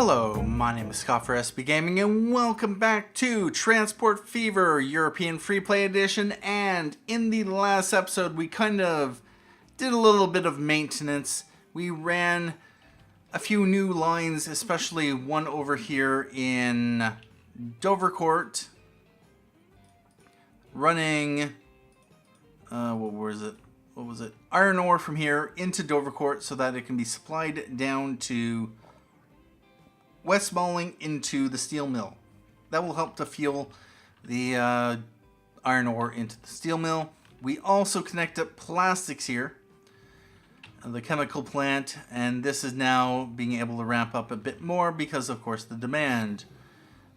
Hello, my name is SchSt Gaming and welcome back to Transport Fever European Freeplay Edition. And in the last episode we kind of did a little bit of maintenance. We ran a few new lines, especially one over here in Dovercourt, running what was it? Iron ore from here into Dovercourt so that it can be supplied down to West Malling into the steel mill. That will help to fuel the iron ore into the steel mill. We also connect up plastics here, the chemical plant, and this is now being able to ramp up a bit more because of course the demand.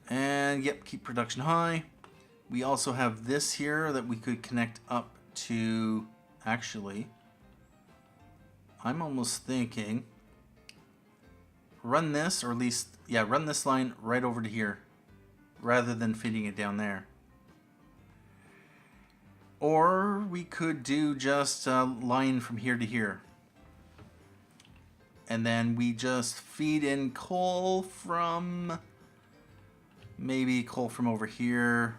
And yep, keep production high. We also have this here that we could connect up to. Actually, I'm almost thinking run this, or at least, yeah, run this line right over to here rather than feeding it down there. Or we could do just a line from here to here. And then we just feed in coal from, maybe coal from over here.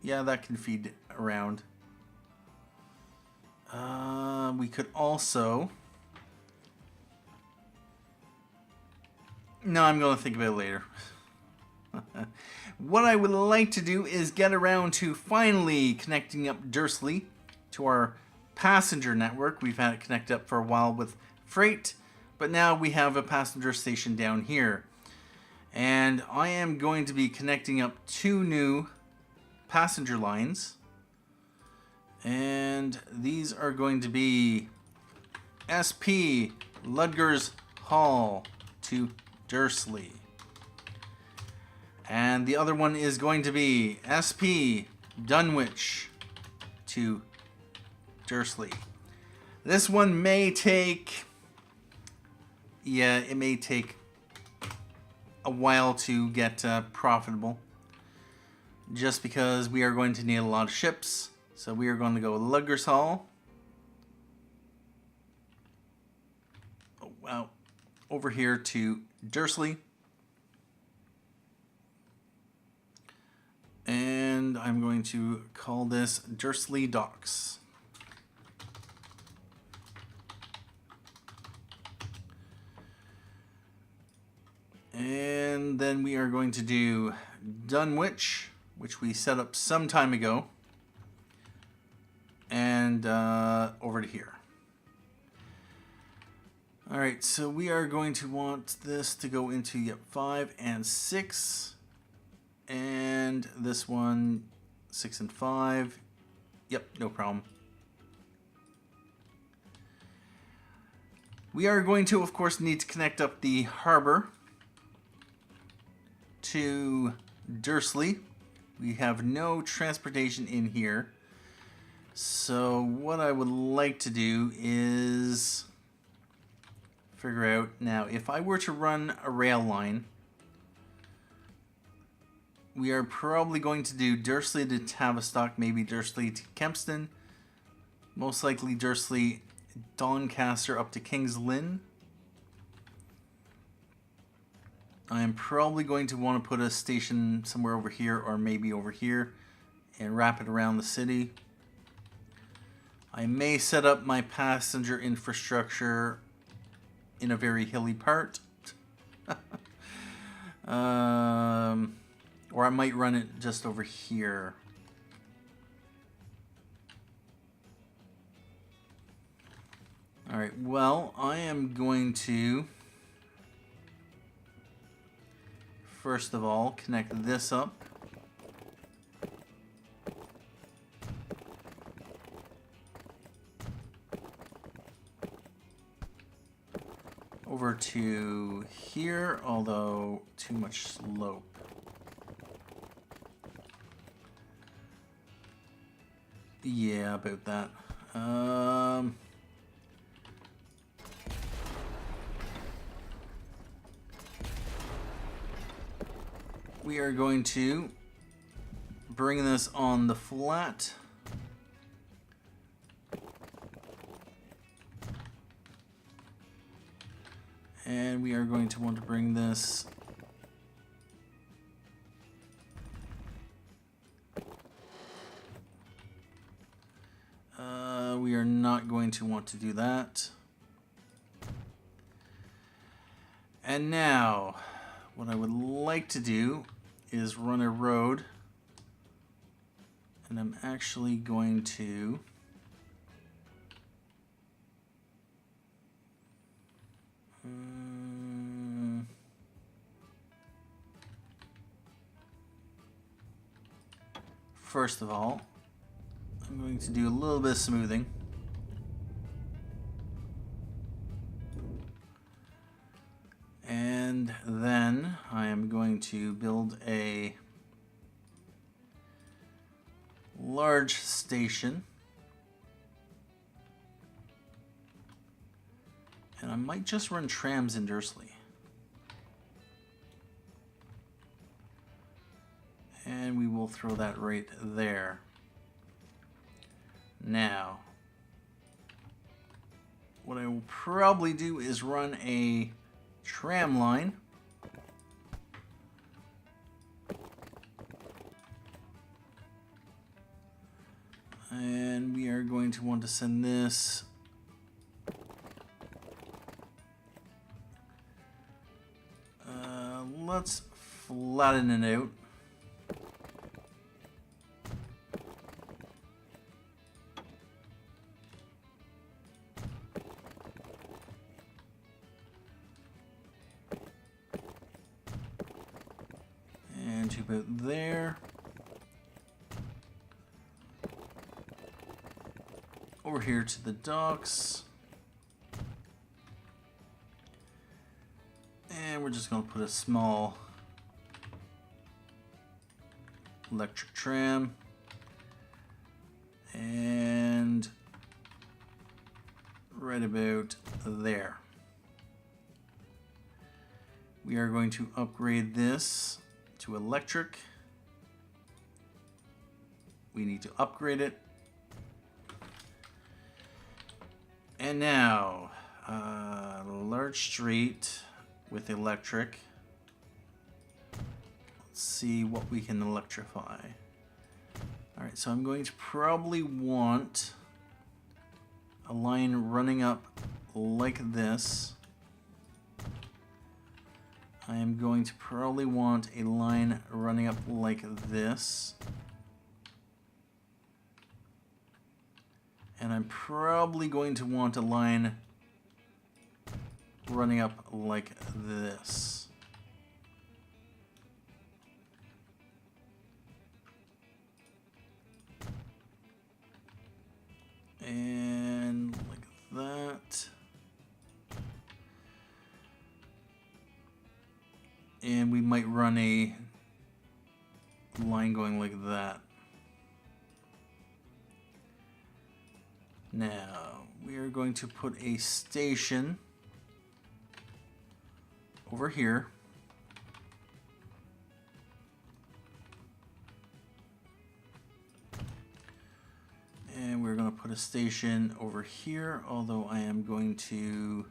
Yeah, that can feed around. We could also... No, I'm going to think about it later. What I would like to do is get around to finally connecting up Dursley to our passenger network. We've had it connect up for a while with freight, but now we have a passenger station down here. And I am going to be connecting up two new passenger lines. And these are going to be SP Ludgershall to Dursley. And the other one is going to be SP Dunwich to Dursley. This one may take, yeah, it may take a while to get profitable, just because we are going to need a lot of ships. So we are going to go Ludgershall. Oh, wow. Over here to Dursley. And I'm going to call this Dursley Docks. And then we are going to do Dunwich, which we set up some time ago. And over to here. Alright, so we are going to want this to go into, yep, 5 and 6. And this one, 6 and 5. Yep, no problem. We are going to, of course, need to connect up the harbor to Dursley. We have no transportation in here. So what I would like to do is figure out, now if I were to run a rail line, we are probably going to do Dursley to Tavistock, maybe Dursley to Kempston, most likely Dursley Doncaster up to King's Lynn. I am probably going to want to put a station somewhere over here or maybe over here and wrap it around the city. I may set up my passenger infrastructure in a very hilly part. Or I might run it just over here. Alright, well, I am going to first of all connect this up. Over to here, although too much slope. Yeah, about that. We are going to bring this on the flat. And we are going to want to bring this we are not going to want to do that. And now, what I would like to do is run a road. And I'm actually going to first of all, I'm going to do a little bit of smoothing. And then I am going to build a large station. And I might just run trams in Dursley. And we will throw that right there. Now, what I will probably do is run a tram line. And we are going to want to send this let's flatten it out. And to about there. Over here to the docks. And we're just going to put a small electric tram. And right about there. We are going to upgrade this to electric. We need to upgrade it. And now, large street with electric. Let's see what we can electrify. Alright, so I'm going to probably want a line running up like this. I am going to probably want a line running up like this. And I'm probably going to want a line running up like this. And like that. And we might run a line going like that. Now, we are going to put a station over here. And we're going to put a station over here, although I am going to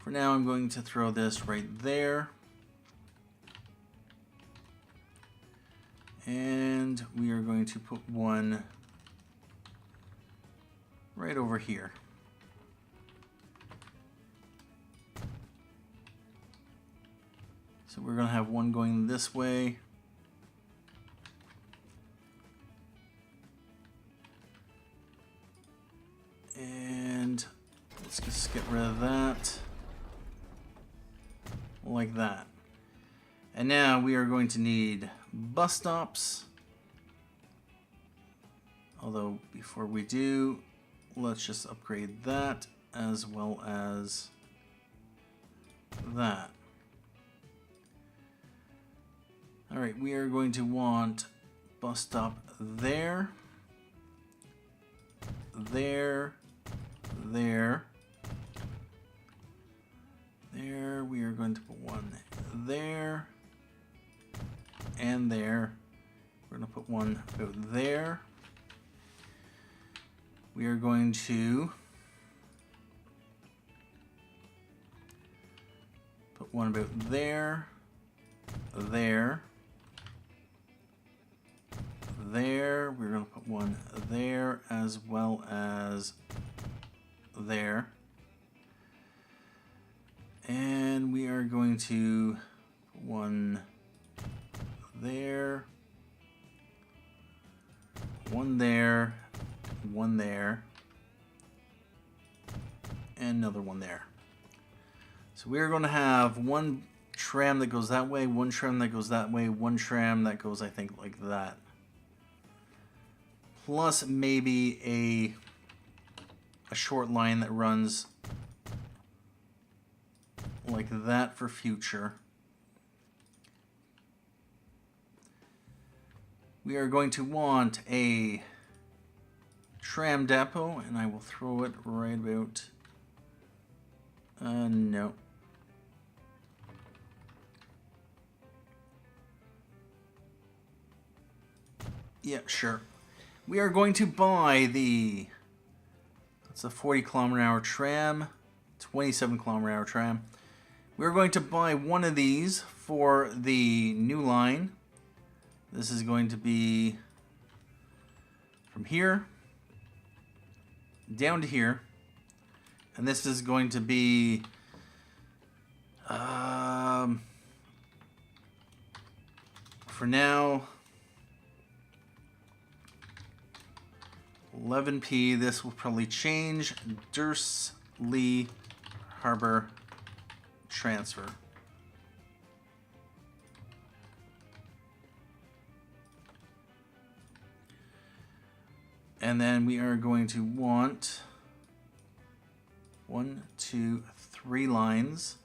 for now I'm going to throw this right there. And we are going to put one right over here. So we're going to have one going this way. And let's just get rid of that. Like that. And now we are going to need bus stops. Although before we do, let's just upgrade that as well as that. Alright, we are going to want bus stop there, there, there, there. We are going to put one there, and there. We're going to put one about there. We are going to put one about there, there, there. We're going to put one there as well as there. And we are going to put one there, one there, one there, and another one there. So we're going to have one tram that goes that way, one tram that goes that way, one tram that goes, I think, like that. Plus maybe a short line that runs like that for future. We are going to want a tram depot, and I will throw it right about, no. Yeah, sure. We are going to buy that's a 40-kilometer-an-hour tram, 27-kilometer-an-hour tram. We're going to buy one of these for the new line. This is going to be from here down to here. And this is going to be for now 11p. This will probably change. Dursley Harbor transfer. And then we are going to want 1, 2, 3 lines.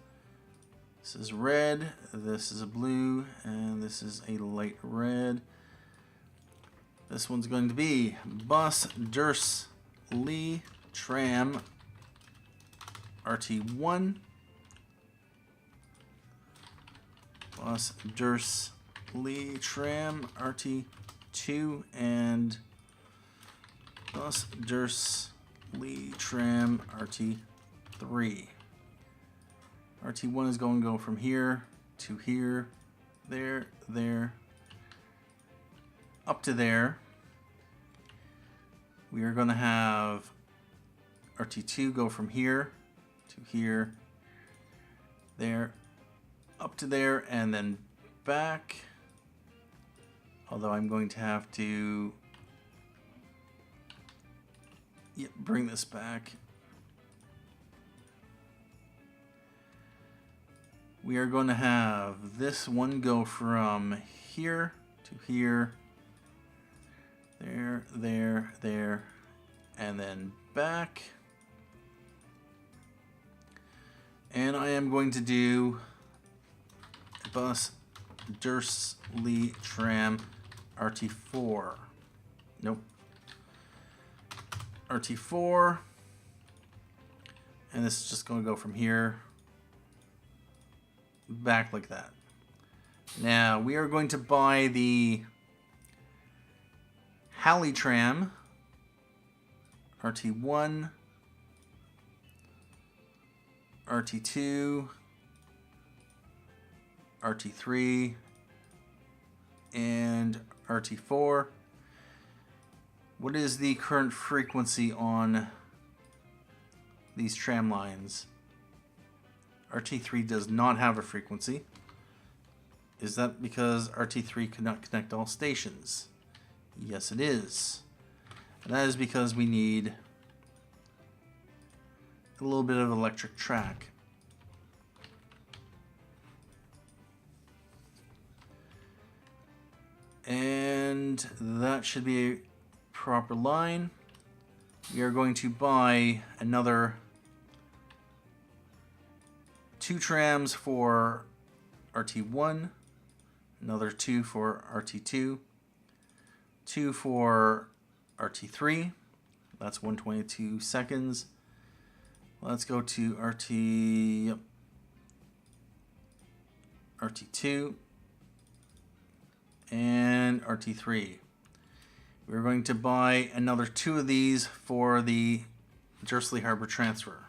This is red, this is a blue, and this is a light red. This one's going to be bus Dursley tram RT1. Bus Dursley tram RT2 and bus Dursley tram RT3. RT1 is going to go from here to here, there, there, up to there. We are going to have RT2 go from here to here, there, up to there, and then back. Although I'm going to have to bring this back. We are going to have this one go from here to here, there, there, there, and then back. And I am going to do bus Dursley tram RT4. Nope. RT4. And this is just going to go from here back like that. Now we are going to buy the Halley tram RT1, RT2, RT3, and RT4. What is the current frequency on these tram lines? RT3 does not have a frequency. Is that because RT3 could not connect all stations? Yes, it is. And that is because we need a little bit of electric track. And that should be a proper line. We are going to buy another 2 trams for RT1, another 2 for RT2, 2 for RT3. That's 122 seconds. Let's go to RT2 and RT3. We're going to buy another 2 of these for the Dursley Harbor transfer.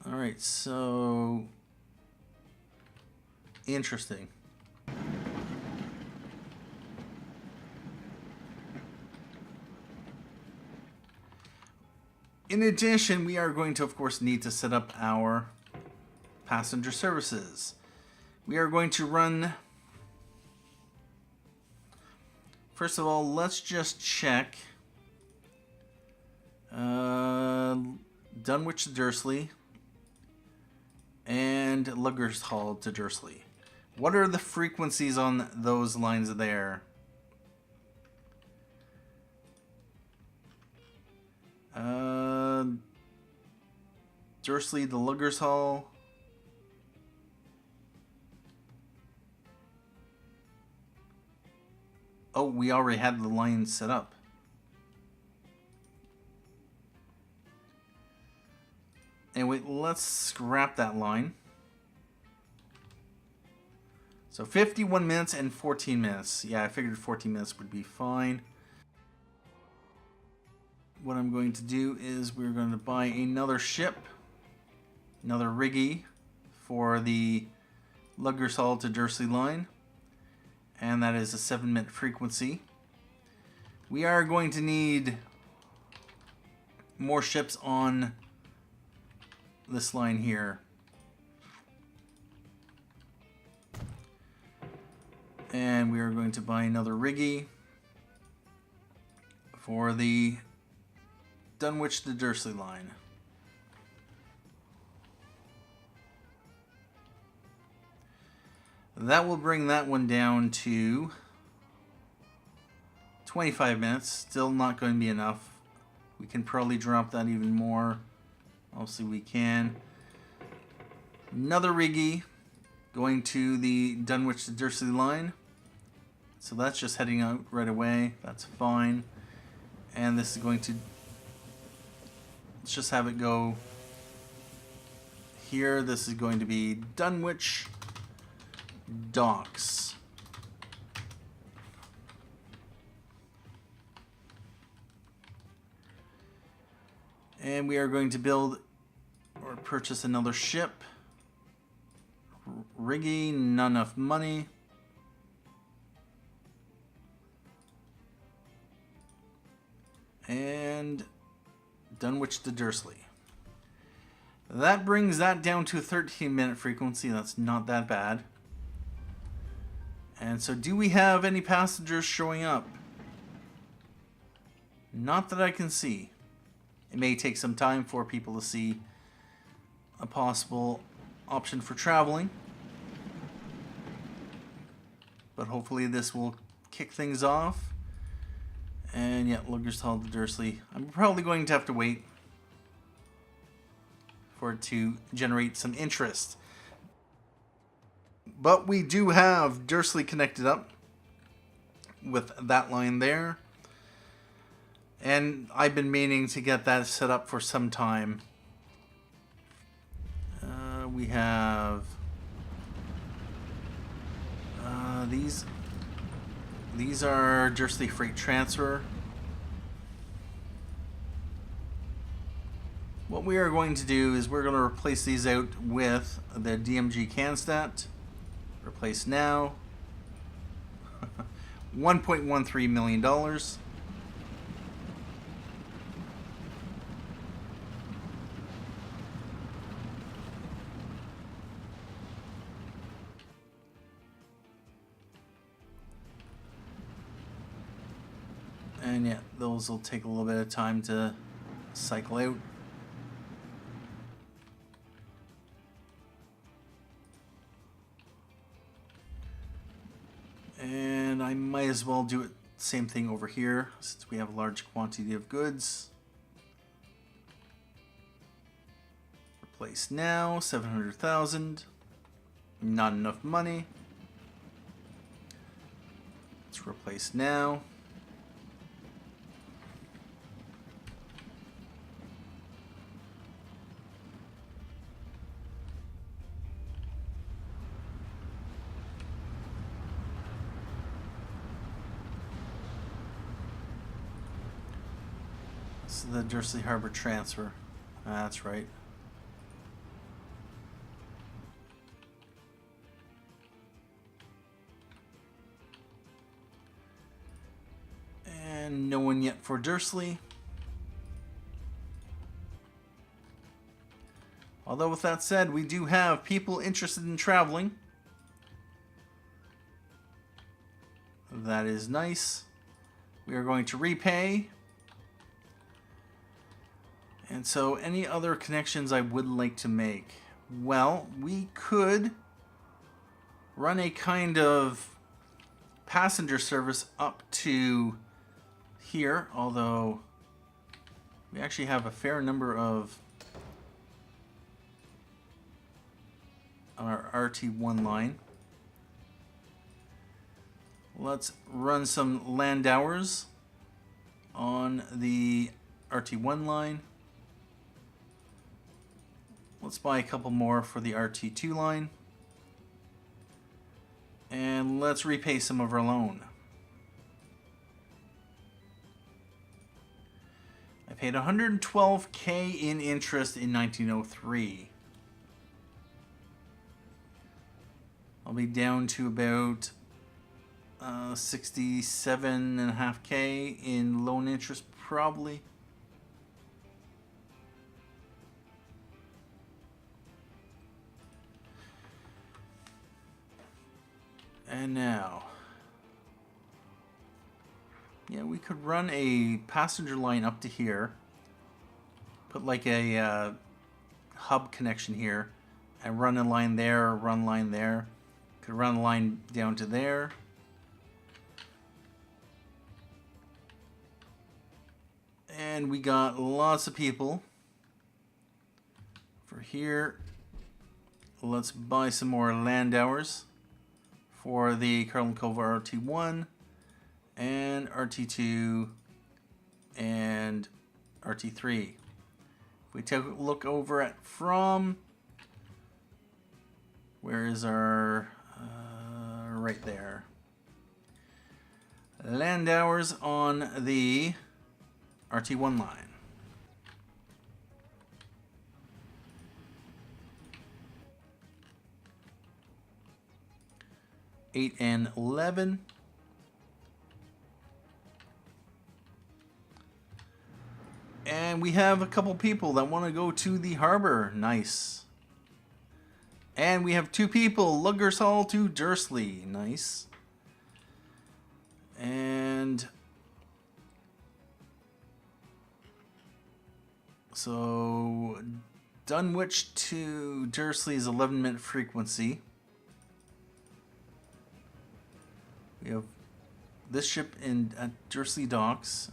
Alright, so interesting. In addition, we are going to, of course, need to set up our passenger services. We are going to run... First of all, let's just check Dunwich to Dursley and Ludgershall to Dursley. What are the frequencies on those lines there? Dursley to Ludgershall. Oh, we already had the line set up. Anyway, let's scrap that line. So 51 minutes and 14 minutes. Yeah, I figured 14 minutes would be fine. What I'm going to do is we're going to buy another ship, another riggy for the Ludgershall to Dursley line. And that is a 7-minute frequency. We are going to need more ships on this line here. And we are going to buy another riggy for the Dunwich to Dursley line. That will bring that one down to 25 minutes. Still not going to be enough. We can probably drop that even more. Obviously we can. Another riggy going to the Dunwich to Dursley line. So that's just heading out right away. That's fine. And this is going to... Let's just have it go here. This is going to be Dunwich Docks. And we are going to build or purchase another ship. Riggy, not enough money. And Dunwich to Dursley. That brings that down to a 13-minute frequency. That's not that bad. And so do we have any passengers showing up? Not that I can see. It may take some time for people to see a possible option for traveling. But hopefully this will kick things off. And yeah, Ludgershall to Dursley. I'm probably going to have to wait for it to generate some interest. But we do have Dursley connected up with that line there. And I've been meaning to get that set up for some time. We have these are Dursley Freight Transfer. What we are going to do is we're going to replace these out with the DMG CanStat. Replace now. $1.13 million. And yeah, those will take a little bit of time to cycle out. And I might as well do it same thing over here since we have a large quantity of goods. Replace now, 700,000. Not enough money. Let's replace now. This is the Dursley Harbor transfer. That's right. And no one yet for Dursley. Although with that said, we do have people interested in traveling. That is nice. We are going to repay. And so any other connections I would like to make? Well, we could run a kind of passenger service up to here, although we actually have a fair number of our RT1 line. Let's run some land hours on the RT1 line. Let's buy a couple more for the RT2 line. And let's repay some of our loan. I paid $112K in interest in 1903. I'll be down to about 67.5K in loan interest probably. And now, yeah, we could run a passenger line up to here. Put like a hub connection here and run a line there or run a line there. Could run a line down to there. And we got lots of people for here. Let's buy some more land hours for the Carlin Cove RT1 and RT2 and RT3. If we take a look over at from, where is our, right there. Land hours on the RT1 line. 8 and 11. And we have a couple people that want to go to the harbor. Nice. And we have 2 people, Ludgershall to Dursley. Nice. And so Dunwich to Dursley is 11-minute frequency. We have this ship at Dursley docks.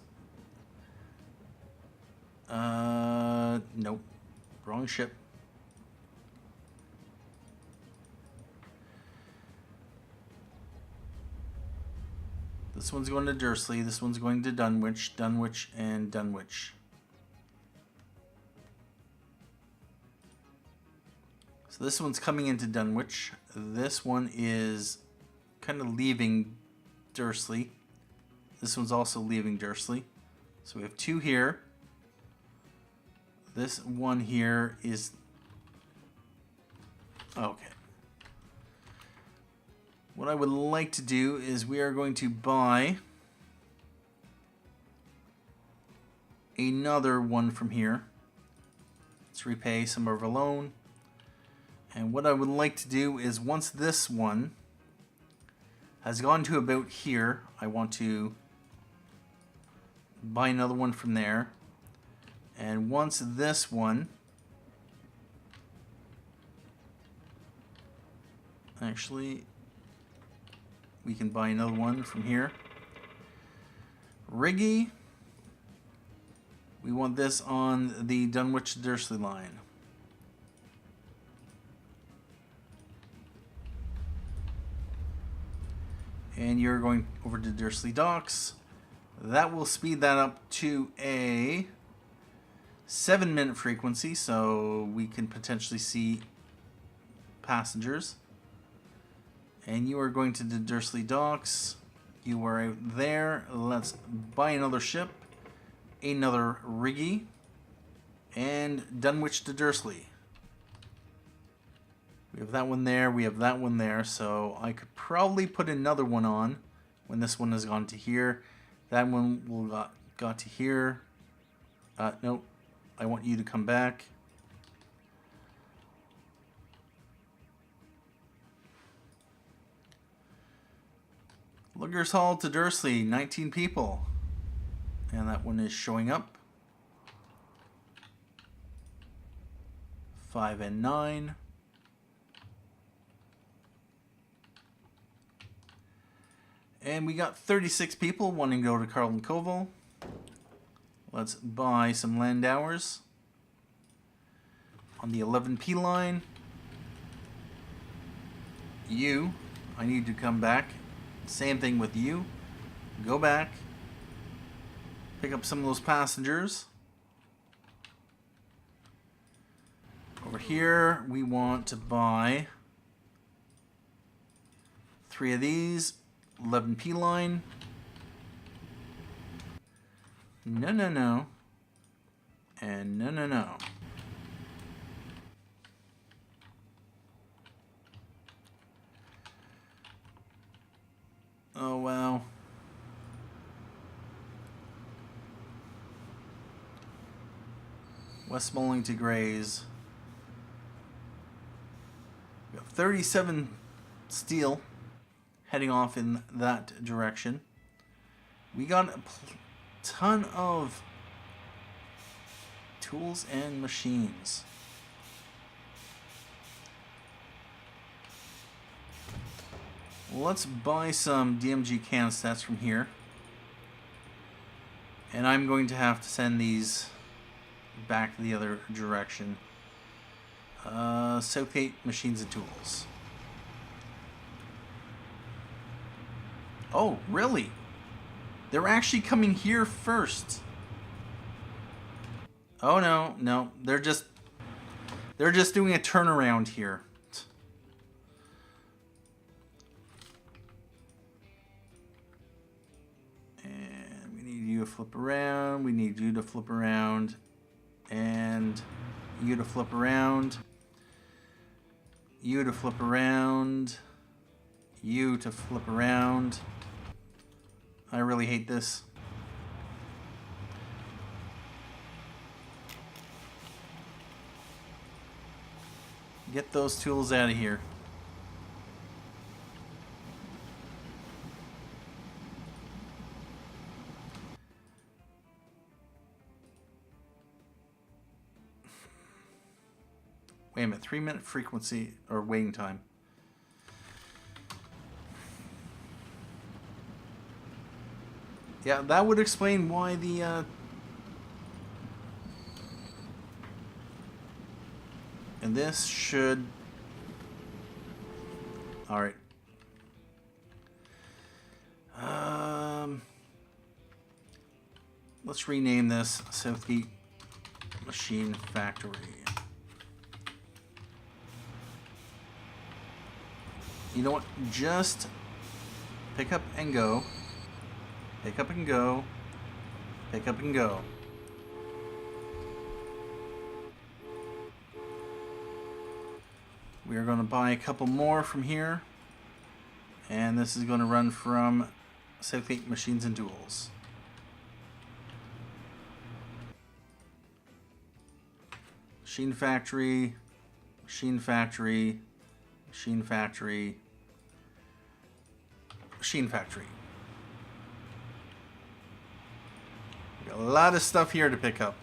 Nope. Wrong ship. This one's going to Dursley. This one's going to Dunwich. Dunwich and Dunwich. So this one's coming into Dunwich. This one is kind of leaving Dursley. This one's also leaving Dursley. So we have 2 here. This one here is... Okay. What I would like to do is we are going to buy another one from here. Let's repay some of our loan. And what I would like to do is once this one has gone to about here, I want to buy another one from there. And once this one, actually, we can buy another one from here. Riggy, we want this on the Dunwich to Dursley line. And you're going over to Dursley docks. That will speed that up to a 7-minute frequency, so we can potentially see passengers. And you are going to the Dursley docks. You are out there. Let's buy another ship. another Riggy, and Dunwich to Dursley. We have that one there, we have that one there, so I could probably put another one on when this one has gone to here. That one will got to here. Nope, I want you to come back. Ludgershall to Dursley, 19 people. And that one is showing up. 5 and 9. And we got 36 people wanting to go to Carlton Covell. Let's buy some land hours. On the 11p line. You, I need to come back. Same thing with you. Go back. Pick up some of those passengers. Over here, we want to buy 3 of these. 11p line. No, no, no. And no, no, no. Oh, wow. Westmoreland to Grays. We got 37 steel heading off in that direction. We got a ton of tools and machines. Let's buy some DMG canstats from here. And I'm going to have to send these back the other direction. Southgate machines and tools. Oh, really? They're actually coming here first. Oh no, no, they're just doing a turnaround here. And we need you to flip around, we need you to flip around, and you to flip around, you to flip around, you to flip around. I really hate this. Get those tools out of here. Wait a minute, 3-minute frequency or waiting time. Yeah, that would explain why the and this should... Alright. Let's rename this Southgate Machine Factory. You know what? Just pick up and go. Pick up and go. Pick up and go. We are going to buy a couple more from here. And this is going to run from Southgate Machines and Tools. Machine Factory. Machine Factory. Machine Factory. Machine Factory. We got a lot of stuff here to pick up.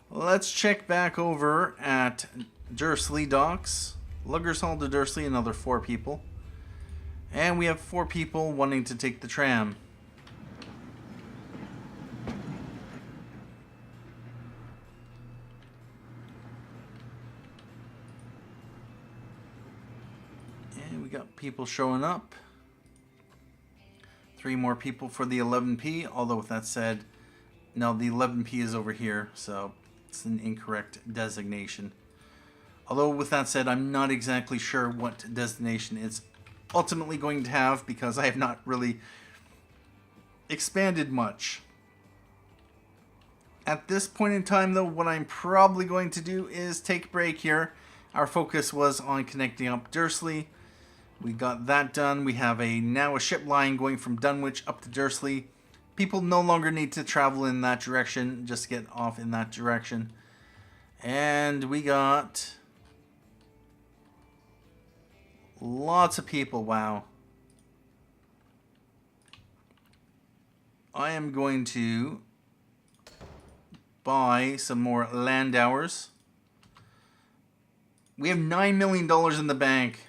Let's check back over at Dursley docks. Ludgershall to Dursley, another 4 people. And we have 4 people wanting to take the tram. And we got people showing up. 3 more people for the 11p, although with that said, no, the 11p is over here, so it's an incorrect designation. Although with that said, I'm not exactly sure what designation it's ultimately going to have, because I have not really expanded much. At this point in time, though, what I'm probably going to do is take a break here. Our focus was on connecting up Dursley. We got that done. We have now a ship line going from Dunwich up to Dursley. People no longer need to travel in that direction, just get off in that direction. And we got lots of people, wow. I am going to buy some more land hours. We have $9 million in the bank.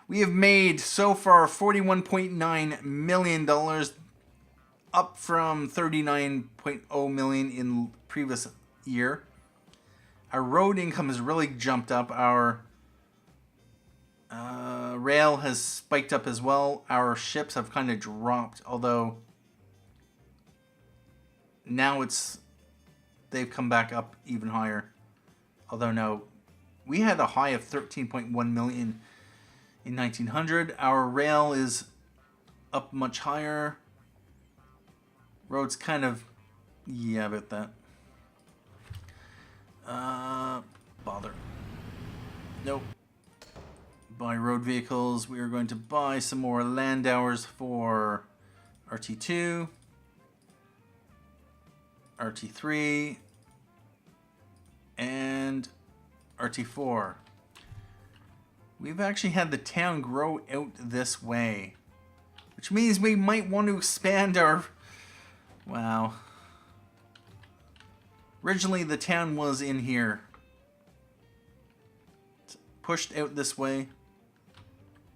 We have made so far $41.9 million, up from $39.0 million in previous year. Our road income has really jumped up. Our rail has spiked up as well. Our ships have kind of dropped, although now they've come back up even higher. Although no, we had a high of 13.1 million in 1900. Our rail is up much higher. Road's kind of, yeah, about that. Bother. Nope. Buy road vehicles. We are going to buy some more land hours for RT2, RT3, and RT4. We've actually had the town grow out this way, which means we might want to expand our... Wow. Originally, the town was in here. It's pushed out this way.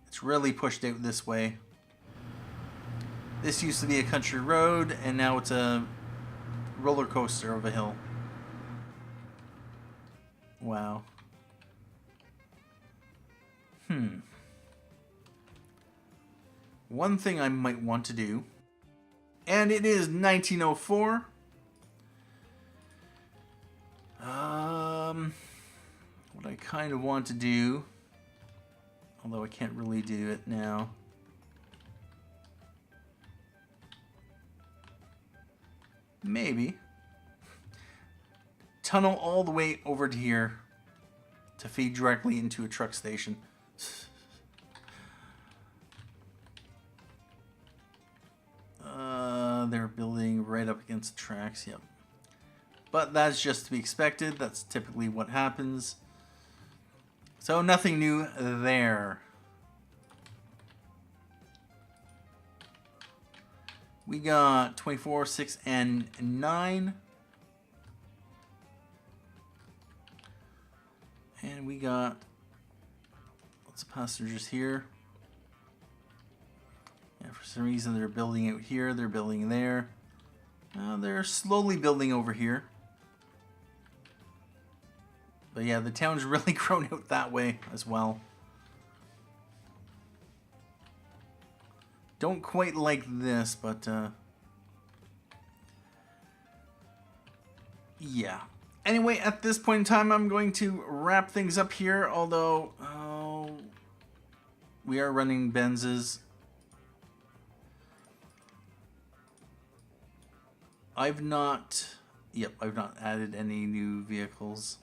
It's really pushed out this way. This used to be a country road, and now it's a roller coaster of a hill. Wow. One thing I might want to do, and it is 1904. What I kind of want to do, although I can't really do it now. Maybe. Tunnel all the way over to here to feed directly into a truck station. They're building right up against the tracks, yep. But that's just to be expected. That's typically what happens. So nothing new there. We got 24, 6, and 9. And we got lots of passengers here. Yeah, for some reason they're building out here, they're building there. They're slowly building over here. But yeah, the town's really grown out that way as well. Don't quite like this, but yeah. Anyway, at this point in time, I'm going to wrap things up here, although we are running Benzes. I've not added any new vehicles.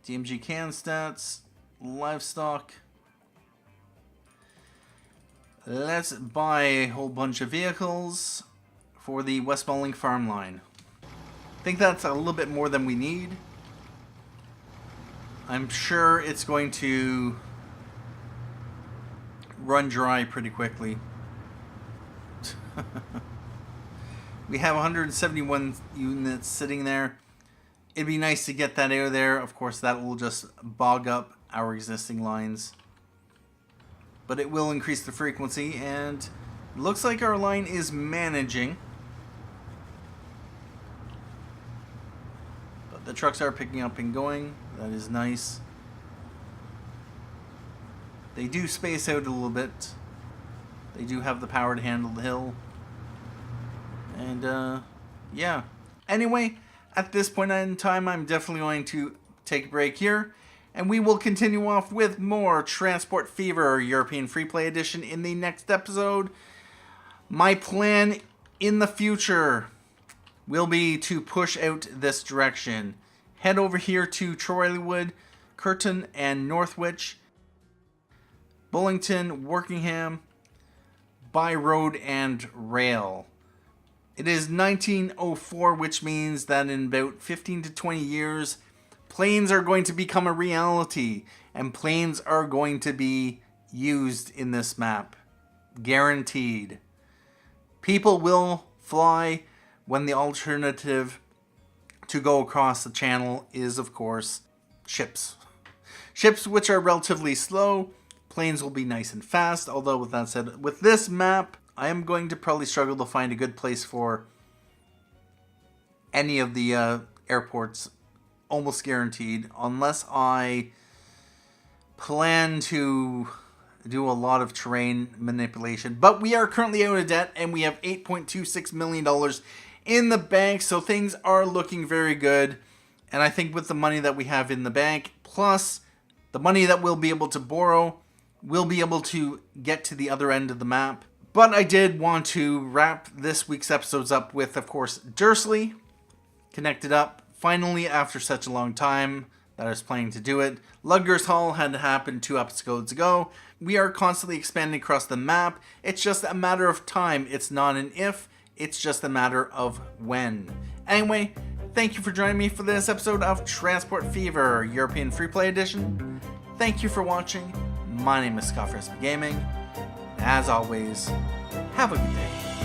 DMG can stats, livestock. Let's buy a whole bunch of vehicles for the Westmoreland farm line. I think that's a little bit more than we need. I'm sure it's going to run dry pretty quickly. We have 171 units sitting there. It'd be nice to get that out of there. Of course, that will just bog up our existing lines. But it will increase the frequency, and it looks like our line is managing. But the trucks are picking up and going. That is nice. They do space out a little bit. They do have the power to handle the hill. And, yeah. Anyway, at this point in time, I'm definitely going to take a break here, and we will continue off with more Transport Fever European Freeplay Edition in the next episode. My plan in the future will be to push out this direction. Head over here to Troywood, Curtin, and Northwich, Bullington, Workingham, by road and rail. It is 1904, which means that in about 15 to 20 years, planes are going to become a reality, and planes are going to be used in this map. Guaranteed. People will fly when the alternative to go across the channel is, of course, ships. Ships which are relatively slow. Planes will be nice and fast, although with that said, with this map, I am going to probably struggle to find a good place for any of the airports, almost guaranteed, unless I plan to do a lot of terrain manipulation. But we are currently out of debt, and we have $8.26 million in the bank, so things are looking very good. And I think with the money that we have in the bank, plus the money that we'll be able to borrow, we'll be able to get to the other end of the map. But I did want to wrap this week's episodes up with, of course, Dursley. Connected up, finally, after such a long time that I was planning to do it. Ludgershall had happened 2 episodes ago. We are constantly expanding across the map. It's just a matter of time. It's not an if, it's just a matter of when. Anyway, thank you for joining me for this episode of Transport Fever European Freeplay Edition. Thank you for watching. My name is SchSt Gaming. As always, have a good day.